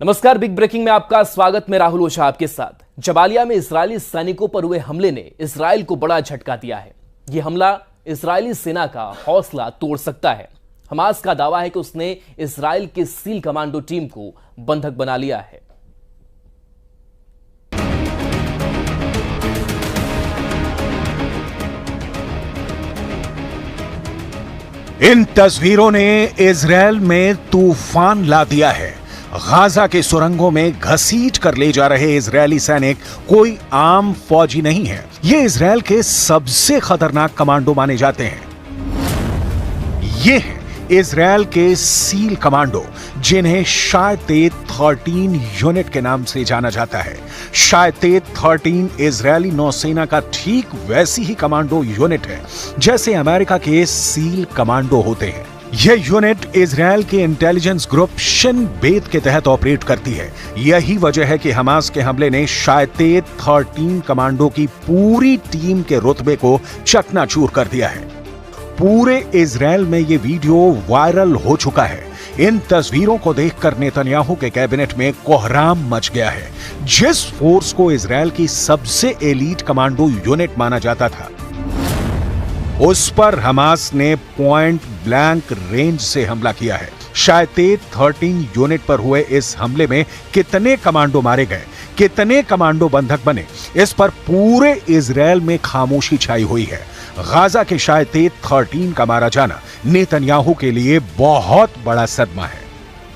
नमस्कार, big breaking में आपका स्वागत। मैं राहुल ओझा आपके साथ। जबालिया में इजरायली सैनिकों पर हुए हमले ने इजराइल को बड़ा झटका दिया है। यह हमला इजरायली सेना का हौसला तोड़ सकता है। हमास का दावा है कि उसने इजराइल के सील कमांडो टीम को बंधक बना लिया है। इन तस्वीरों ने इजराइल में तूफान ला दिया है। गाजा के सुरंगों में घसीट कर ले जा रहे इजरायली सैनिक कोई आम फौजी नहीं है। ये इजराइल के सबसे खतरनाक कमांडो माने जाते हैं। ये है इजराइल के सील कमांडो, जिन्हें शायतेत 13 यूनिट के नाम से जाना जाता है। शायतेत 13 इजरायली नौसेना का ठीक वैसी ही कमांडो यूनिट है जैसे अमेरिका के सील कमांडो होते हैं। यह यूनिट इजराइल के इंटेलिजेंस ग्रुप शिन बेत के तहत ऑपरेट करती है। यही वजह है कि हमास के हमले ने शायतेत 13 कमांडो की पूरी टीम के रुतबे को चकनाचूर कर दिया है। पूरे इजराइल में यह वीडियो वायरल हो चुका है। इन तस्वीरों को देखकर नेतन्याहू के कैबिनेट में कोहराम मच गया है। जिस फोर्स को इजराइल की सबसे एलीट कमांडो यूनिट माना जाता था, उस पर हमास ने पॉइंट ब्लैंक रेंज से हमला किया है। शायतेत 13 यूनिट पर हुए इस हमले में कितने कमांडो मारे गए, कितने कमांडो बंधक बने, इस पर पूरे इजराइल में खामोशी छाई हुई है। गाजा के शायतेत 13 का मारा जाना नेतन्याहू के लिए बहुत बड़ा सदमा है।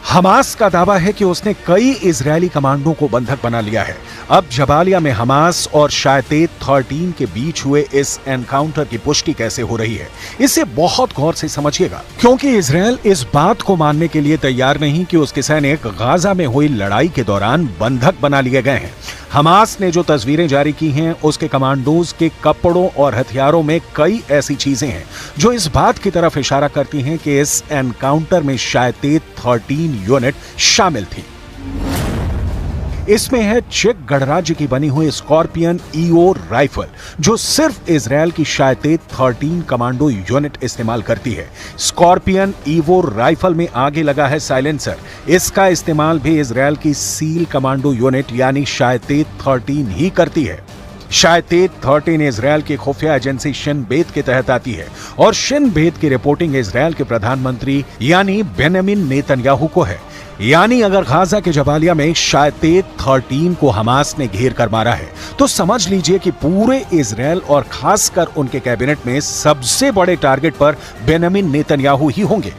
हमास का दावा है कि उसने कई इजरायली कमांडो को बंधक बना लिया है। अब जबालिया में हमास और शायतेत 13 के बीच हुए इस एनकाउंटर की पुष्टि कैसे हो रही है, इसे बहुत गौर से समझिएगा, क्योंकि इजराइल इस बात को मानने के लिए तैयार नहीं कि उसके सैनिक गाजा में हुई लड़ाई के दौरान बंधक बना लिए गए हैं। हमास ने जो तस्वीरें जारी की हैं, उसके कमांडोज के कपड़ों और हथियारों में कई ऐसी चीजें हैं जो इस बात की तरफ इशारा करती हैं कि इस एनकाउंटर में शायतेत 13 यूनिट शामिल थी। इसमें है चेक गणराज्य की बनी हुई स्कॉर्पियन ईओ राइफल, जो सिर्फ इजराइल की शायतेत 13 कमांडो यूनिट इस्तेमाल करती है। स्कॉर्पियन ईवो राइफल में आगे लगा है साइलेंसर। इसका इस्तेमाल भी इजराइल की सील कमांडो यूनिट यानी शायतेत 13 ही करती है। शायतेत 13 इजराइल की खुफिया एजेंसी शिन बेत के तहत आती है और शिन बेत की रिपोर्टिंग इजराइल के प्रधानमंत्री यानी बेंजामिन नेतन्याहू को है। यानी अगर गाजा के जबालिया में शायतेत 13 को हमास ने घेर कर मारा है, तो समझ लीजिए कि पूरे इजराइल और खासकर उनके कैबिनेट में सबसे बड़े टारगेट पर बेंजामिन नेतन्याहू ही होंगे।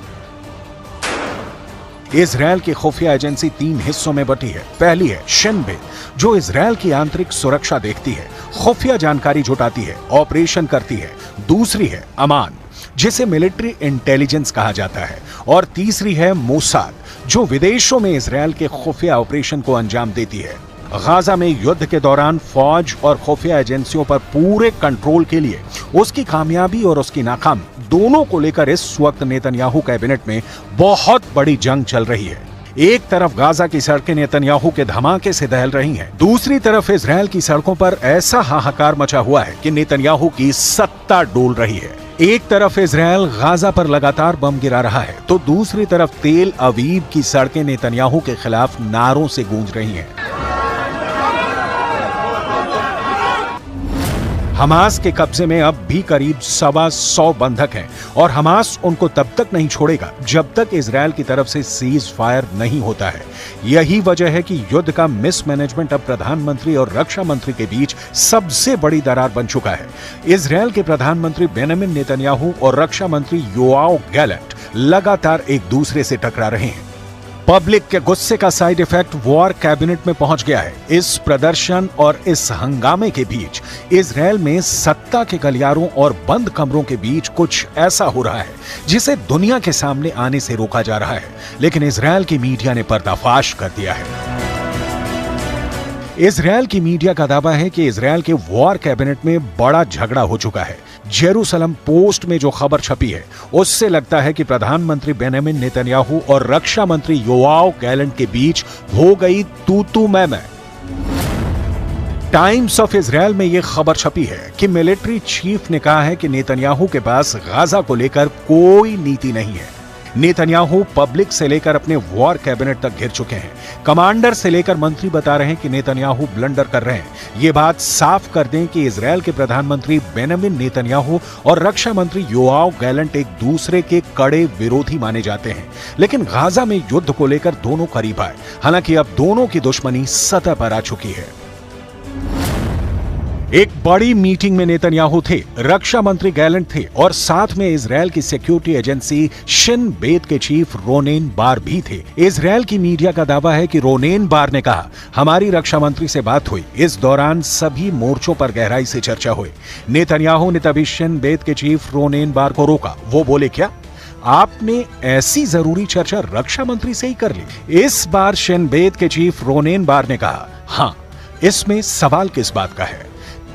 इजराइल की खुफिया एजेंसी 3 हिस्सों में बटी है। पहली है शिन बेत, जो इजराइल की आंतरिक सुरक्षा देखती है, खुफिया जानकारी जुटाती है, ऑपरेशन करती है। दूसरी है अमान, जिसे मिलिट्री इंटेलिजेंस कहा जाता है। और तीसरी है मोसाद, जो विदेशों में इजराइल के खुफिया ऑपरेशन को अंजाम देती है। गाजा में युद्ध के दौरान फौज और खुफिया एजेंसियों पर पूरे कंट्रोल के लिए उसकी कामयाबी और उसकी नाकामी दोनों को लेकर इस वक्त नेतन्याहू कैबिनेट में बहुत बड़ी जंग चल रही है। एक तरफ गाजा की सड़कें नेतन्याहू के धमाके से दहल रही हैं, दूसरी तरफ इजराइल की सड़कों पर ऐसा हाहाकार मचा हुआ है कि नेतन्याहू की सत्ता डोल रही है। एक तरफ इजराइल गाजा पर लगातार बम गिरा रहा है, तो दूसरी तरफ तेल अवीव की सड़कें नेतन्याहू के खिलाफ नारों से गूंज रही हैं। हमास के कब्जे में अब भी करीब 125 बंधक हैं और हमास उनको तब तक नहीं छोड़ेगा जब तक इजराइल की तरफ से सीज फायर नहीं होता है। यही वजह है कि युद्ध का मिसमैनेजमेंट अब प्रधानमंत्री और रक्षा मंत्री के बीच सबसे बड़ी दरार बन चुका है। इजराइल के प्रधानमंत्री बेंजामिन नेतन्याहू और रक्षा मंत्री योआव गैलेंट लगातार एक दूसरे से टकरा रहे हैं। पब्लिक के गुस्से का साइड इफेक्ट वॉर कैबिनेट में पहुंच गया है। इस प्रदर्शन और इस हंगामे के बीच इजराइल में सत्ता के गलियारों और बंद कमरों के बीच कुछ ऐसा हो रहा है जिसे दुनिया के सामने आने से रोका जा रहा है, लेकिन इजराइल की मीडिया ने पर्दाफाश कर दिया है। इजराइल की मीडिया का दावा है कि इजराइल के वॉर कैबिनेट में बड़ा झगड़ा हो चुका है। जेरूसलम पोस्ट में जो खबर छपी है, उससे लगता है कि प्रधानमंत्री बेंजामिन नेतन्याहू और रक्षा मंत्री योआव गैलेंट के बीच हो गई तू मैं। टाइम्स ऑफ इजराइल में यह खबर छपी है कि मिलिट्री चीफ ने कहा है कि नेतन्याहू के पास गाजा को लेकर कोई नीति नहीं है। नेतन्याहू पब्लिक से लेकर अपने वॉर कैबिनेट तक घिर चुके हैं। कमांडर से लेकर मंत्री बता रहे हैं कि नेतन्याहू ब्लंडर कर रहे हैं। ये बात साफ कर दें कि इजरायल के प्रधानमंत्री बेंजामिन नेतन्याहू और रक्षा मंत्री योआव गैलेंट एक दूसरे के कड़े विरोधी माने जाते हैं, लेकिन गाजा में युद्ध को लेकर दोनों करीब आए। हालांकि अब दोनों की दुश्मनी सतह पर आ चुकी है। एक बड़ी मीटिंग में नेतन्याहू थे, रक्षा मंत्री गैलेंट थे और साथ में इजरायल की सिक्योरिटी एजेंसी शिन बेत के चीफ रोनेन बार भी थे। इजरायल की मीडिया का दावा है कि रोनेन बार ने कहा, हमारी रक्षा मंत्री से बात हुई, इस दौरान सभी मोर्चों पर गहराई से चर्चा हुई। नेतन्याहू ने तभी शिन बेत के चीफ रोनेन बार को रोका। वो बोले, क्या आपने ऐसी जरूरी चर्चा रक्षा मंत्री से ही कर ली? इस बार शिन बेत के चीफ रोनेन बार ने कहा, हां, इसमें सवाल किस बात का है?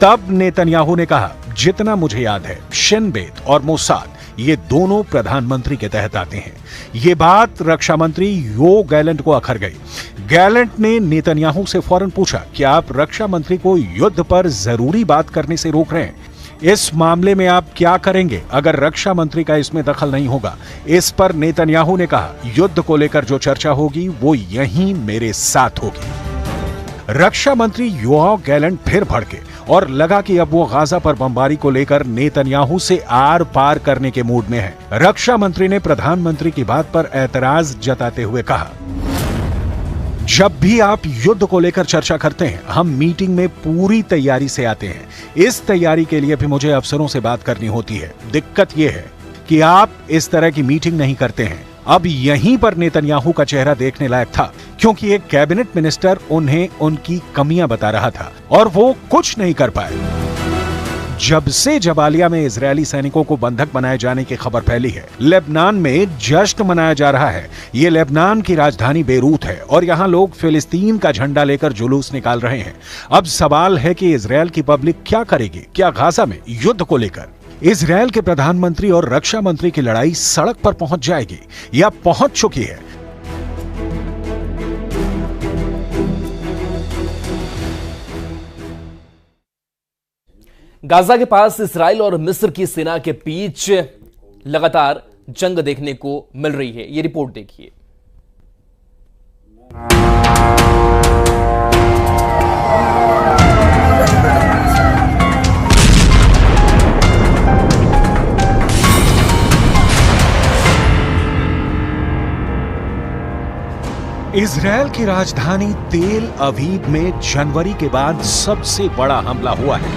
तब नेतन्याहू ने कहा, जितना मुझे याद है शिन बेत और मोसाद ये दोनों प्रधानमंत्री के तहत आते हैं। ये बात रक्षा मंत्री यो गैलेंट को अखर गई। गैलेंट ने नेतन्याहू से फौरन पूछा कि आप रक्षा मंत्री को युद्ध पर जरूरी बात करने से रोक रहे हैं, इस मामले में आप क्या करेंगे अगर रक्षा मंत्री का इसमें दखल नहीं होगा? इस पर नेतन्याहू ने कहा, युद्ध को लेकर जो चर्चा होगी वो यहीं मेरे साथ होगी। रक्षा मंत्री योआव गैलेंट फिर भड़के और लगा कि अब वो गाजा पर बमबारी को लेकर नेतन्याहू से आर पार करने के मूड में है। रक्षा मंत्री ने प्रधानमंत्री की बात पर ऐतराज जताते हुए कहा, जब भी आप युद्ध को लेकर चर्चा करते हैं, हम मीटिंग में पूरी तैयारी से आते हैं। इस तैयारी के लिए भी मुझे अफसरों से बात करनी होती है। दिक्कत यह है कि आप इस तरह की मीटिंग नहीं करते हैं। अब यहीं पर नेतन्याहू का चेहरा देखने लायक था, क्योंकि एक कैबिनेट मिनिस्टर उन्हें उनकी कमियां बता रहा था और वो कुछ नहीं कर पाए। जब से जबालिया में इजरायली सैनिकों को बंधक बनाए जाने की खबर फैली है, लेबनान में जश्न मनाया जा रहा है। ये लेबनान की राजधानी बेरूत है और यहाँ लोग फिलिस्तीन का झंडा लेकर जुलूस निकाल रहे हैं। अब सवाल है कि इजरायल की पब्लिक क्या करेगी? क्या गाजा में युद्ध को लेकर इजरायल के प्रधानमंत्री और रक्षा मंत्री की लड़ाई सड़क पर पहुंच जाएगी या पहुंच चुकी है? गाजा के पास इजराइल और मिस्र की सेना के बीच लगातार जंग देखने को मिल रही है। ये रिपोर्ट देखिए। इजरायल की राजधानी तेल अवीव में जनवरी के बाद सबसे बड़ा हमला हुआ है।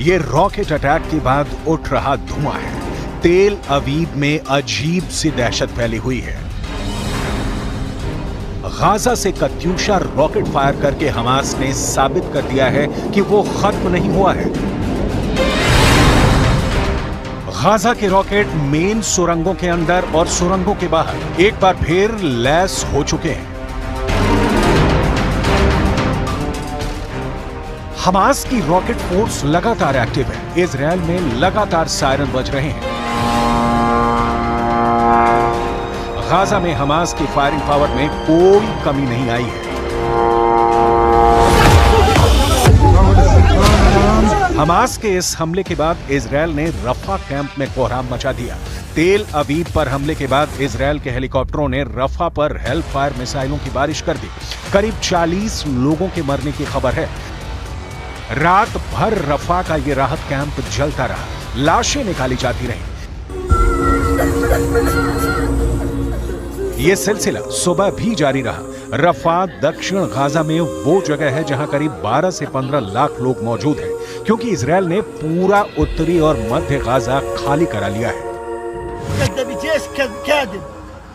ये रॉकेट अटैक के बाद उठ रहा धुआं है। तेल अवीव में अजीब सी दहशत फैली हुई है। गाजा से कत्यूशा रॉकेट फायर करके हमास ने साबित कर दिया है कि वो खत्म नहीं हुआ है। गाजा के रॉकेट मेन सुरंगों के अंदर और सुरंगों के बाहर एक बार फिर लैस हो चुके हैं। हमास की रॉकेट फोर्स लगातार एक्टिव है। इजरायल में लगातार सायरन बज रहे हैं। गाजा में हमास की फायरिंग पावर में कोई कमी नहीं आई है। हमास के इस हमले के बाद इजरायल ने रफा कैंप में कोहराम मचा दिया। तेल अवीव पर हमले के बाद इजरायल के हेलीकॉप्टरों ने रफा पर हेल्प फायर मिसाइलों की बारिश कर दी। करीब 40 लोगों के मरने की खबर है। रात भर रफा का ये राहत कैंप जलता रहा, लाशें निकाली जाती रहीं। ये सिलसिला सुबह भी जारी रहा। रफा दक्षिण गाजा में वो जगह है जहां करीब 12 से 15 लाख लोग मौजूद हैं, क्योंकि इजरायल ने पूरा उत्तरी और मध्य गाजा खाली करा लिया है।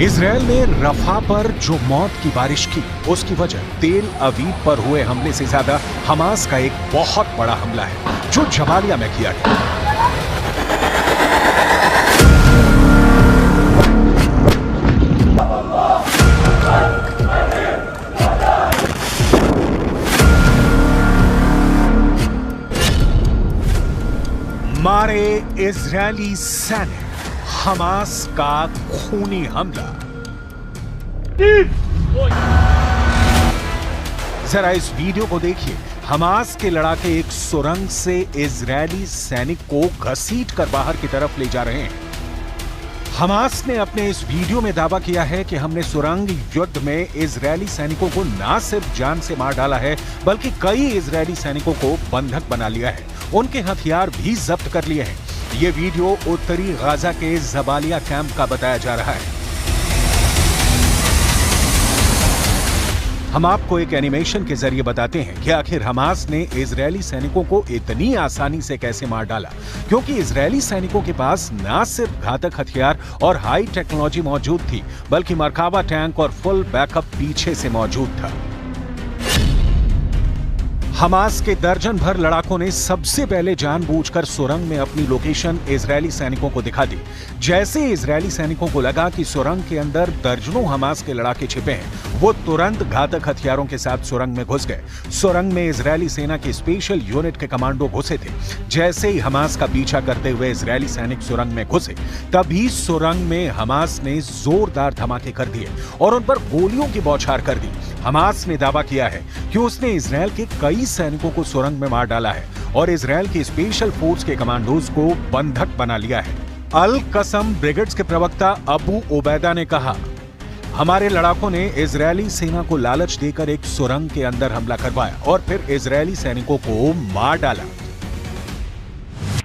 इजरायल ने रफा पर जो मौत की बारिश की, उसकी वजह तेल अवीव पर हुए हमले से ज्यादा हमास का एक बहुत बड़ा हमला है जो जबालिया में किया गया। मारे इजरायली सैनिक, हमास का खूनी हमला। जरा इस वीडियो को देखिए। हमास के लड़ाके एक सुरंग से इजरायली सैनिक को घसीटकर बाहर की तरफ ले जा रहे हैं। हमास ने अपने इस वीडियो में दावा किया है कि हमने सुरंग युद्ध में इजरायली सैनिकों को न सिर्फ जान से मार डाला है, बल्कि कई इजरायली सैनिकों को बंधक बना लिया है, उनके हथियार भी जब्त कर लिए हैं। यह वीडियो उत्तरी गाजा के जबालिया कैंप का बताया जा रहा है। हम आपको एक एनिमेशन के जरिए बताते हैं कि आखिर हमास ने इजरायली सैनिकों को इतनी आसानी से कैसे मार डाला, क्योंकि इजरायली सैनिकों के पास न सिर्फ घातक हथियार और हाई टेक्नोलॉजी मौजूद थी, बल्कि मरकाबा टैंक और फुल बैकअप पीछे से मौजूद था। हमास के दर्जन भर लड़ाकों ने सबसे पहले जानबूझकर सुरंग में अपनी लोकेशन इजरायली सैनिकों को दिखा दी। जैसे इजरायली सैनिकों को लगा कि सुरंग के अंदर दर्जनों हमास के लड़ाके छिपे हैं, वो तुरंत घातक हथियारों के साथ सुरंग में घुस गए। सुरंग में इजरायली सेना की स्पेशल यूनिट के कमांडो घुसे थे। जैसे ही हमास का पीछा करते हुए इजरायली सैनिक सुरंग में घुसे, तभी सुरंग में हमास ने जोरदार धमाके कर दिए और उन पर गोलियों की बौछार कर दी। हमास ने दावा किया है कि उसने इजरायल के कई सैनिकों को सुरंग में मार डाला है और इजरायल की स्पेशल फोर्स के कमांडोज को बंधक बना लिया है। अल कसम ब्रिगेड्स के प्रवक्ता अबू उबैदा ने कहा, हमारे लड़ाकों ने इजरायली सेना को लालच देकर एक सुरंग के अंदर हमला करवाया और फिर इजरायली सैनिकों को मार डाला।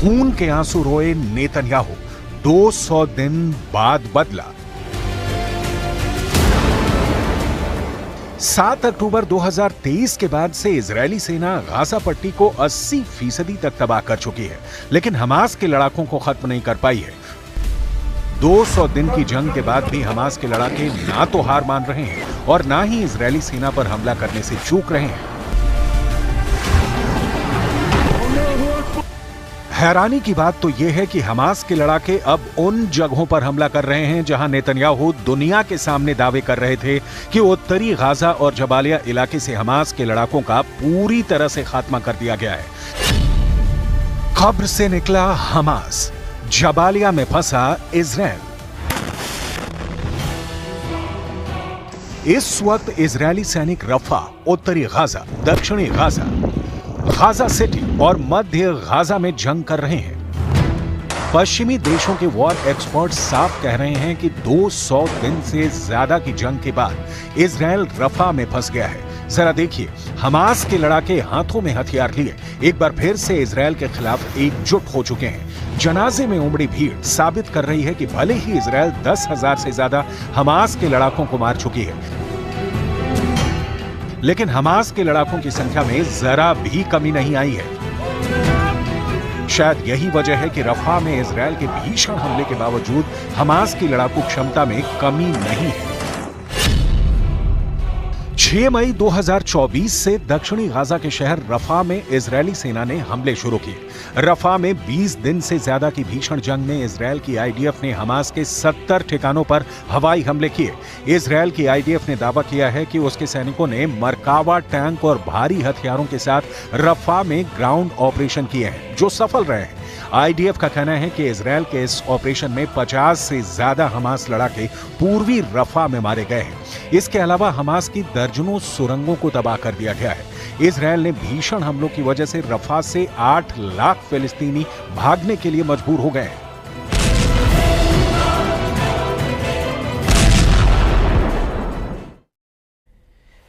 खून के आंसू रोए नेतन्याहू 200 दिन बाद बदला। 7 अक्टूबर 2023 के बाद से इजरायली सेना गाजा पट्टी को 80% तक तबाह कर चुकी है, लेकिन हमास के लड़ाकों को खत्म नहीं कर पाई है। 200 दिन की जंग के बाद भी हमास के लड़ाके ना तो हार मान रहे हैं और ना ही इजरायली सेना पर हमला करने से चूक रहे हैं। हैरानी की बात तो यह है कि हमास के लड़ाके अब उन जगहों पर हमला कर रहे हैं जहां नेतन्याहू दुनिया के सामने दावे कर रहे थे कि उत्तरी गाजा और जबालिया इलाके से हमास के लड़ाकों का पूरी तरह से खात्मा कर दिया गया है। कब्र से निकला हमास, जबालिया में फंसा इजरायल। इस वक्त इजरायली सैनिक रफा, उत्तरी गाजा, दक्षिणी गाजा, गाजा सिटी और मध्य गाजा में जंग कर रहे हैं। पश्चिमी देशों के वॉर एक्सपर्ट साफ कह रहे हैं कि 200 दिन से ज्यादा की जंग के बाद इजरायल रफा में फंस गया है। जरा देखिए, हमास के लड़ाके हाथों में हथियार लिए एक बार फिर से इजरायल के खिलाफ एकजुट हो चुके हैं। जनाजे में उमड़ी भीड़ साबित कर रही है कि भले ही इजरायल 10,000 से ज्यादा हमास के लड़ाकों को मार चुकी है, लेकिन हमास के लड़ाकों की संख्या में जरा भी कमी नहीं आई है। शायद यही वजह है कि रफा में इजरायल के भीषण हमले के बावजूद हमास की लड़ाकू क्षमता में कमी नहीं है। 6 मई 2024 से दक्षिणी गाजा के शहर रफा में इजरायली सेना ने हमले शुरू किए। रफा में 20 दिन से ज्यादा की भीषण जंग में इजरायल की आईडीएफ ने हमास के 70 ठिकानों पर हवाई हमले किए। इजरायल की आईडीएफ ने दावा किया है कि उसके सैनिकों ने मरकावा टैंक और भारी हथियारों के साथ रफा में ग्राउंड ऑपरेशन किए हैं, जो सफल रहे हैं। आईडीएफ का कहना है कि इजरायल के इस ऑपरेशन में 50 से ज्यादा हमास लड़ाके पूर्वी रफा में मारे गए हैं। इसके अलावा हमास की दर्जनों सुरंगों को तबाह कर दिया गया है। इजरायल ने भीषण हमलों की वजह से रफा से 8 लाख फिलिस्तीनी भागने के लिए मजबूर हो गए हैं।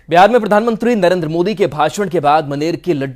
बिहार में प्रधानमंत्री नरेंद्र मोदी के भाषण के बाद मनेर के लड्डू